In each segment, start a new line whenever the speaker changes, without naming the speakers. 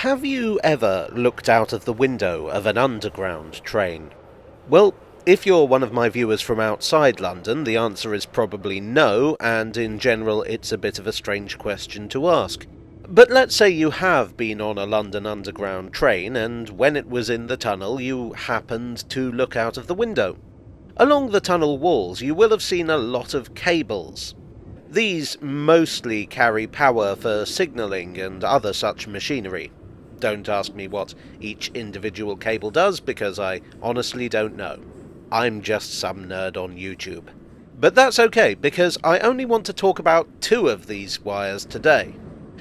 Have you ever looked out of the window of an underground train? Well, if you're one of my viewers from outside London, the answer is probably no, and in general it's a bit of a strange question to ask. But let's say you have been on a London Underground train, and when it was in the tunnel you happened to look out of the window. Along the tunnel walls you will have seen a lot of cables. These mostly carry power for signalling and other such machinery. Don't ask me what each individual cable does, because I honestly don't know. I'm just some nerd on YouTube. But that's okay, because I only want to talk about two of these wires today.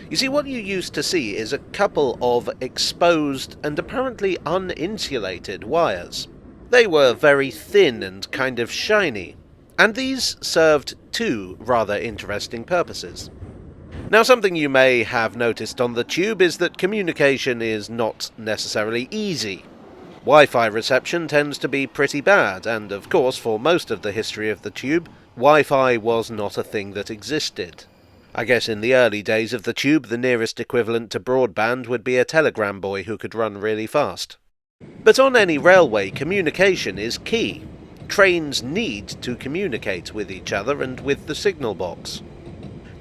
You see, what you used to see is a couple of exposed and apparently uninsulated wires. They were very thin and kind of shiny, and these served two rather interesting purposes. Now, something you may have noticed on the tube is that communication is not necessarily easy. Wi-Fi reception tends to be pretty bad, and of course, for most of the history of the tube, Wi-Fi was not a thing that existed. I guess in the early days of the tube, the nearest equivalent to broadband would be a telegram boy who could run really fast. But on any railway, communication is key. Trains need to communicate with each other and with the signal box.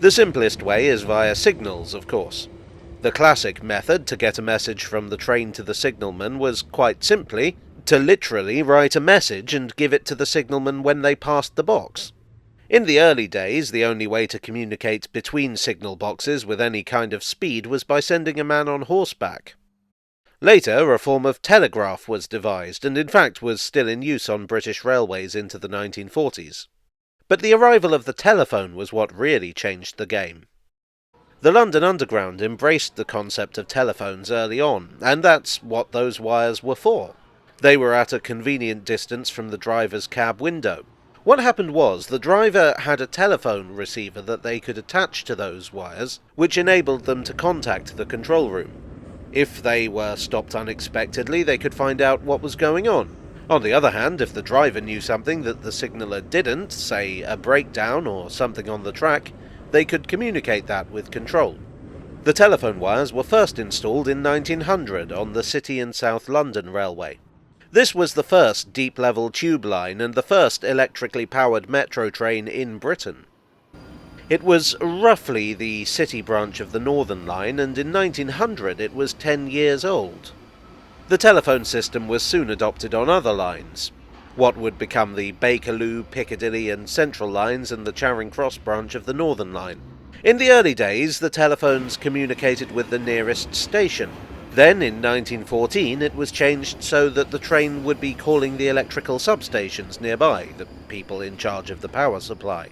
The simplest way is via signals, of course. The classic method to get a message from the train to the signalman was quite simply to literally write a message and give it to the signalman when they passed the box. In the early days, the only way to communicate between signal boxes with any kind of speed was by sending a man on horseback. Later, a form of telegraph was devised, and in fact was still in use on British railways into the 1940s. But the arrival of the telephone was what really changed the game. The London Underground embraced the concept of telephones early on, and that's what those wires were for. They were at a convenient distance from the driver's cab window. What happened was, the driver had a telephone receiver that they could attach to those wires, which enabled them to contact the control room. If they were stopped unexpectedly, they could find out what was going on. On the other hand, if the driver knew something that the signaller didn't, say a breakdown or something on the track, they could communicate that with control. The telephone wires were first installed in 1900 on the City and South London Railway. This was the first deep-level tube line and the first electrically powered metro train in Britain. It was roughly the City branch of the Northern Line, and in 1900 it was 10 years old. The telephone system was soon adopted on other lines, what would become the Bakerloo, Piccadilly and Central lines and the Charing Cross branch of the Northern Line. In the early days, the telephones communicated with the nearest station. Then, in 1914, it was changed so that the train would be calling the electrical substations nearby, the people in charge of the power supply.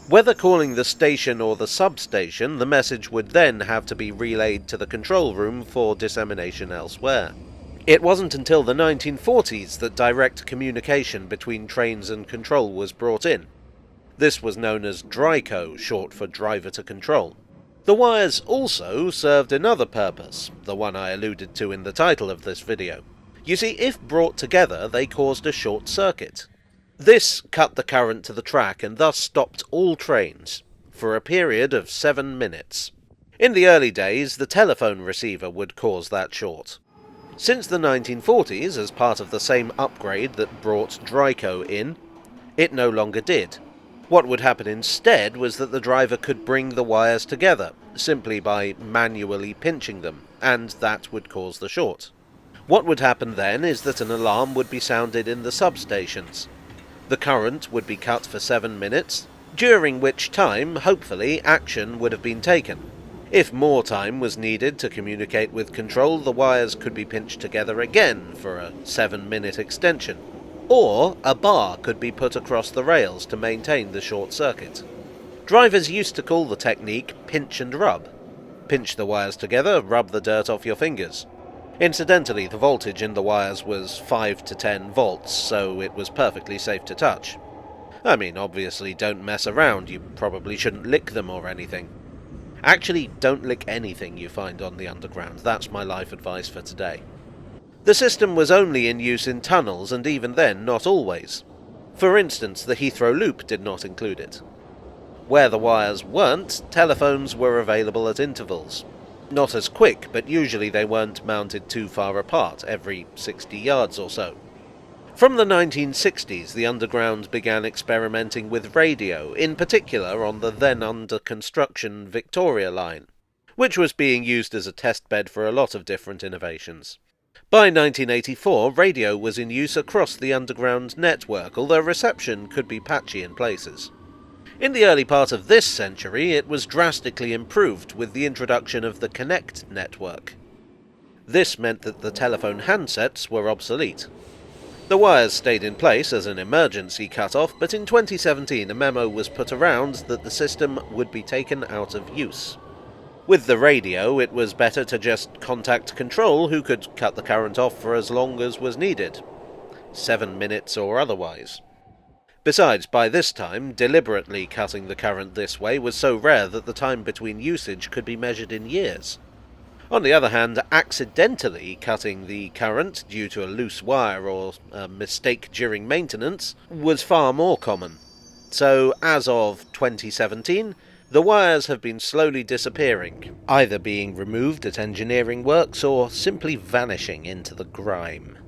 Whether calling the station or the substation, the message would then have to be relayed to the control room for dissemination elsewhere. It wasn't until the 1940s that direct communication between trains and control was brought in. This was known as DRICO, short for driver to control. The wires also served another purpose, the one I alluded to in the title of this video. You see, if brought together, they caused a short circuit. This cut the current to the track and thus stopped all trains, for a period of 7 minutes. In the early days, the telephone receiver would cause that short. Since the 1940s, as part of the same upgrade that brought DRICO in, it no longer did. What would happen instead was that the driver could bring the wires together, simply by manually pinching them, and that would cause the short. What would happen then is that an alarm would be sounded in the substations. The current would be cut for 7 minutes, during which time, hopefully, action would have been taken. If more time was needed to communicate with control, the wires could be pinched together again for a 7-minute extension. Or a bar could be put across the rails to maintain the short circuit. Drivers used to call the technique pinch and rub. Pinch the wires together, rub the dirt off your fingers. Incidentally, the voltage in the wires was 5 to 10 volts, so it was perfectly safe to touch. I mean, obviously don't mess around, you probably shouldn't lick them or anything. Actually, don't lick anything you find on the underground. That's my life advice for today. The system was only in use in tunnels, and even then, not always. For instance, the Heathrow Loop did not include it. Where the wires weren't, telephones were available at intervals. Not as quick, but usually they weren't mounted too far apart, every 60 yards or so. From the 1960s, the Underground began experimenting with radio, in particular on the then under construction Victoria Line, which was being used as a testbed for a lot of different innovations. By 1984, radio was in use across the Underground network, although reception could be patchy in places. In the early part of this century, it was drastically improved with the introduction of the Connect network. This meant that the telephone handsets were obsolete. The wires stayed in place as an emergency cut-off, but in 2017 a memo was put around that the system would be taken out of use. With the radio, it was better to just contact Control, who could cut the current off for as long as was needed, 7 minutes or otherwise. Besides, by this time, deliberately cutting the current this way was so rare that the time between usage could be measured in years. On the other hand, accidentally cutting the current due to a loose wire or a mistake during maintenance was far more common. So, as of 2017, the wires have been slowly disappearing, either being removed at engineering works or simply vanishing into the grime.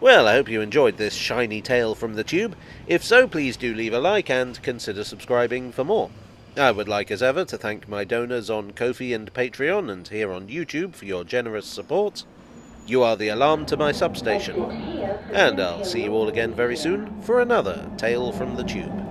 Well, I hope you enjoyed this shiny tale from the tube. If so, please do leave a like and consider subscribing for more. I would like as ever to thank my donors on Ko-fi and Patreon and here on YouTube for your generous support. You are the alarm to my substation. And I'll see you all again very soon for another Tale from the Tube.